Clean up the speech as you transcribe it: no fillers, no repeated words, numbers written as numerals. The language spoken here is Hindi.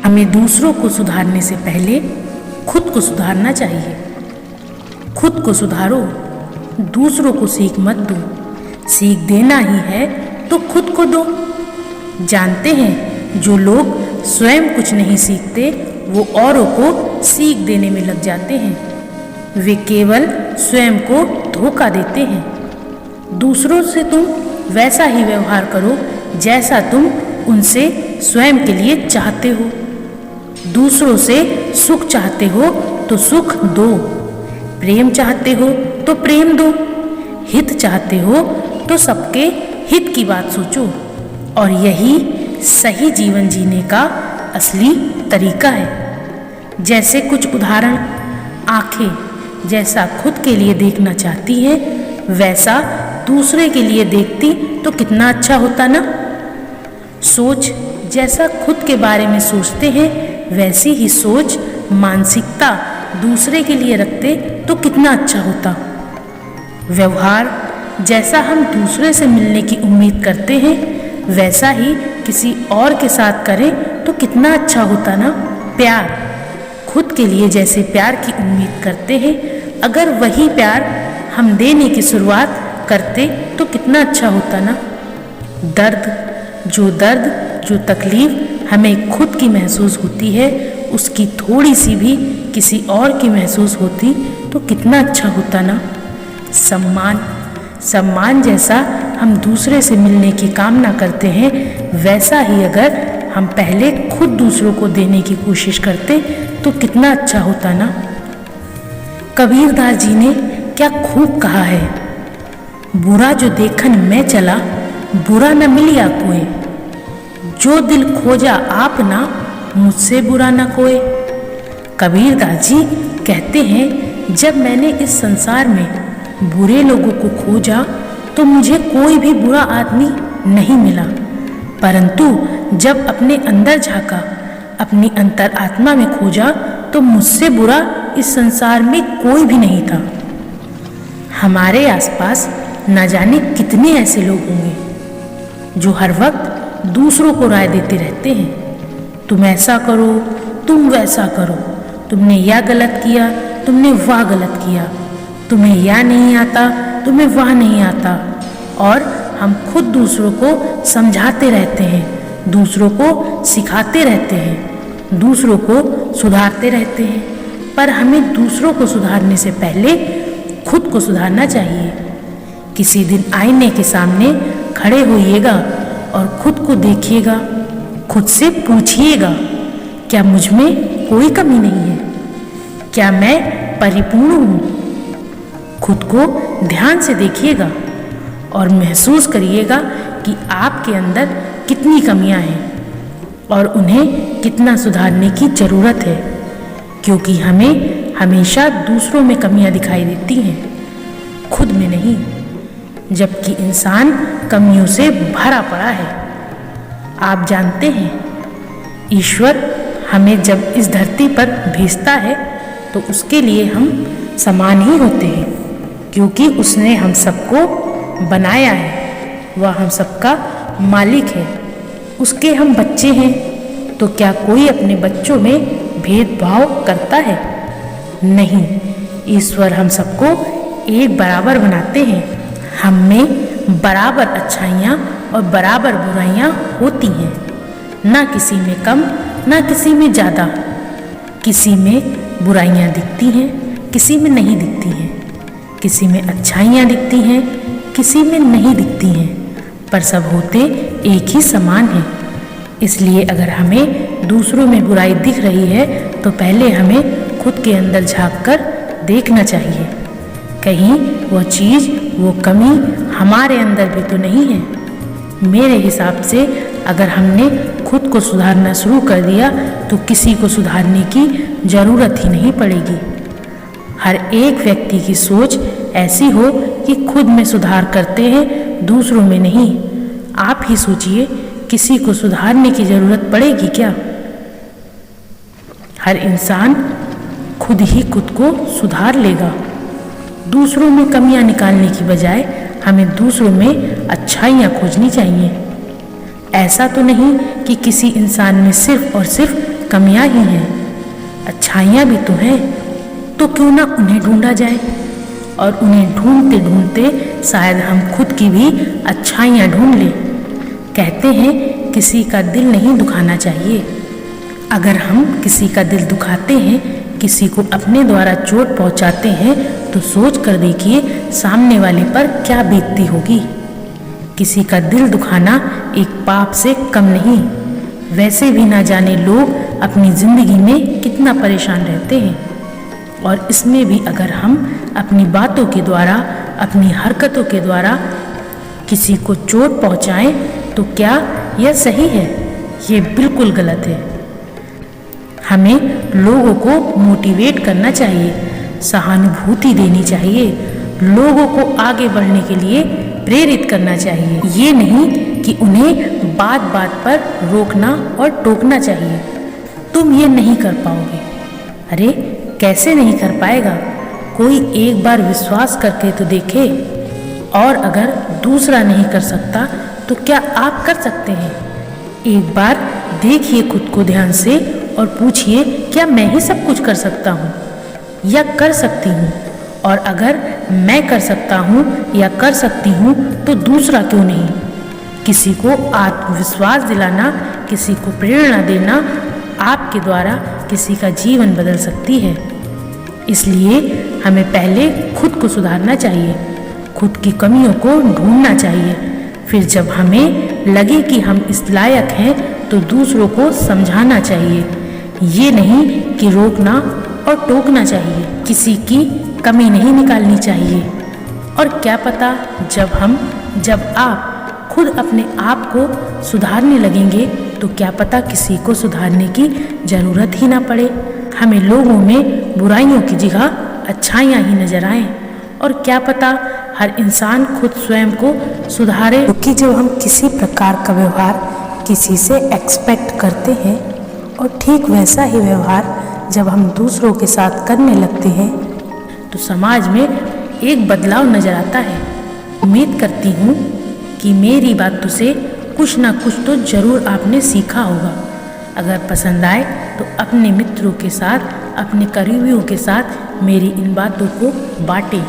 हमें दूसरों को सुधारने से पहले खुद को सुधारना चाहिए। खुद को सुधारो, दूसरों को सीख मत दो। सीख देना ही है तो खुद को दो। जानते हैं, जो लोग स्वयं कुछ नहीं सीखते वो औरों को सीख देने में लग जाते हैं। वे केवल स्वयं को धोखा देते हैं। दूसरों से तुम वैसा ही व्यवहार करो जैसा तुम उनसे स्वयं के लिए चाहते हो। दूसरों से सुख चाहते हो तो सुख दो, प्रेम चाहते हो तो प्रेम दो, हित चाहते हो तो सबके हित की बात सोचो। और यही सही जीवन जीने का असली तरीका है। जैसे कुछ उदाहरण, आंखें जैसा खुद के लिए देखना चाहती है वैसा दूसरे के लिए देखती तो कितना अच्छा होता ना। सोच जैसा खुद के बारे में सोचते हैं वैसी ही सोच, मानसिकता दूसरे के लिए रखते तो कितना अच्छा होता। व्यवहार जैसा हम दूसरे से मिलने की उम्मीद करते हैं वैसा ही किसी और के साथ करें तो कितना अच्छा होता ना। प्यार खुद के लिए जैसे प्यार की उम्मीद करते हैं, अगर वही प्यार हम देने की शुरुआत करते तो कितना अच्छा होता ना। दर्द, जो तकलीफ हमें खुद की महसूस होती है उसकी थोड़ी सी भी किसी और की महसूस होती तो कितना अच्छा होता ना। सम्मान जैसा हम दूसरे से मिलने की कामना करते हैं वैसा ही अगर हम पहले खुद दूसरों को देने की कोशिश करते तो कितना अच्छा होता ना। कबीरदास जी ने क्या खूब कहा है, बुरा जो देखन मैं चला बुरा न मिलिया कोई, जो दिल खोजा आप ना मुझसे बुरा न कोई। कबीरदास जी कहते हैं, जब मैंने इस संसार में बुरे लोगों को खोजा तो मुझे कोई भी बुरा आदमी नहीं मिला, परंतु जब अपने अंदर झांका, अपनी अंतर आत्मा में खोजा तो मुझसे बुरा इस संसार में कोई भी नहीं था। हमारे आसपास न जाने कितने ऐसे लोग होंगे जो हर वक्त दूसरों को राय देते रहते हैं, तुम ऐसा करो, तुम वैसा करो, तुमने यह गलत किया, तुमने वह गलत किया, तुम्हें यह नहीं आता, तुम्हें वह नहीं आता। और हम खुद दूसरों को समझाते रहते हैं, दूसरों को सिखाते रहते हैं, दूसरों को सुधारते रहते हैं, पर हमें दूसरों को सुधारने से पहले खुद को सुधारना चाहिए। किसी दिन आईने के सामने खड़े होइएगा और खुद को देखिएगा, खुद से पूछिएगा, क्या मुझ में कोई कमी नहीं है? क्या मैं परिपूर्ण हूँ? खुद को ध्यान से देखिएगा और महसूस करिएगा कि आपके अंदर कितनी कमियां हैं और उन्हें कितना सुधारने की ज़रूरत है, क्योंकि हमें हमेशा दूसरों में कमियां दिखाई देती हैं, खुद में नहीं, जबकि इंसान कमियों से भरा पड़ा है। आप जानते हैं, ईश्वर हमें जब इस धरती पर भेजता है तो उसके लिए हम समान ही होते हैं, क्योंकि उसने हम सबको बनाया है, वह हम सबका मालिक है, उसके हम बच्चे हैं। तो क्या कोई अपने बच्चों में भेदभाव करता है? नहीं, ईश्वर हम सबको एक बराबर बनाते हैं। हम में बराबर अच्छाइयाँ और बराबर बुराइयाँ होती हैं, ना किसी में कम ना किसी में ज़्यादा। किसी में बुराइयाँ दिखती हैं, किसी में नहीं दिखती हैं, किसी में अच्छाइयाँ दिखती हैं, किसी में नहीं दिखती हैं, पर सब होते एक ही समान हैं। इसलिए अगर हमें दूसरों में बुराई दिख रही है तो पहले हमें खुद के अंदर झांक कर देखना चाहिए, कहीं वो चीज़, वो कमी हमारे अंदर भी तो नहीं है। मेरे हिसाब से अगर हमने खुद को सुधारना शुरू कर दिया तो किसी को सुधारने की ज़रूरत ही नहीं पड़ेगी। हर एक व्यक्ति की सोच ऐसी हो कि खुद में सुधार करते हैं, दूसरों में नहीं। आप ही सोचिए, किसी को सुधारने की ज़रूरत पड़ेगी क्या? हर इंसान खुद ही खुद को सुधार लेगा। दूसरों में कमियां निकालने की बजाय हमें दूसरों में अच्छाइयाँ खोजनी चाहिए। ऐसा तो नहीं कि किसी इंसान में सिर्फ और सिर्फ सिर्फ कमियां ही हैं, अच्छाइयाँ भी तो हैं। तो क्यों ना उन्हें ढूंढा जाए, और उन्हें ढूंढते ढूंढते शायद हम खुद की भी अच्छाइयाँ ढूंढ लें। कहते हैं किसी का दिल नहीं दुखाना चाहिए। अगर हम किसी का दिल दुखाते हैं, किसी को अपने द्वारा चोट पहुंचाते हैं, तो सोच कर देखिए सामने वाले पर क्या बीतती होगी। किसी का दिल दुखाना एक पाप से कम नहीं। वैसे भी ना जाने लोग अपनी जिंदगी में कितना परेशान रहते हैं, और इसमें भी अगर हम अपनी बातों के द्वारा, अपनी हरकतों के द्वारा किसी को चोट पहुंचाएं, तो क्या यह सही है? ये बिल्कुल गलत है। हमें लोगों को मोटिवेट करना चाहिए, सहानुभूति देनी चाहिए, लोगों को आगे बढ़ने के लिए प्रेरित करना चाहिए। ये नहीं कि उन्हें बात बात पर रोकना और टोकना चाहिए। तुम ये नहीं कर पाओगे। अरे कैसे नहीं कर पाएगा? कोई एक बार विश्वास करके तो देखे, और अगर दूसरा नहीं कर सकता तो क्या आप कर सकते हैं? एक बार देखिए खुद को ध्यान से और पूछिए, क्या मैं ही सब कुछ कर सकता हूँ या कर सकती हूँ? और अगर मैं कर सकता हूँ या कर सकती हूँ तो दूसरा क्यों नहीं? किसी को आत्मविश्वास दिलाना, किसी को प्रेरणा देना आपके द्वारा किसी का जीवन बदल सकती है। इसलिए हमें पहले खुद को सुधारना चाहिए, खुद की कमियों को ढूंढना चाहिए। फिर जब हमें लगे कि हम इस लायक हैं तो दूसरों को समझाना चाहिए। ये नहीं कि रोकना और टोकना चाहिए, किसी की कमी नहीं निकालनी चाहिए। और क्या पता जब आप खुद अपने आप को सुधारने लगेंगे तो क्या पता किसी को सुधारने की ज़रूरत ही ना पड़े। हमें लोगों में बुराइयों की जगह अच्छाइयाँ ही नजर आएं, और क्या पता हर इंसान खुद स्वयं को सुधारे। क्योंकि जब हम किसी प्रकार का व्यवहार किसी से एक्सपेक्ट करते हैं, और ठीक वैसा ही व्यवहार जब हम दूसरों के साथ करने लगते हैं, तो समाज में एक बदलाव नजर आता है। उम्मीद करती हूँ कि मेरी बातों से कुछ ना कुछ तो जरूर आपने सीखा होगा। अगर पसंद आए तो अपने मित्रों के साथ, अपने करीबियों के साथ मेरी इन बातों को बांटें।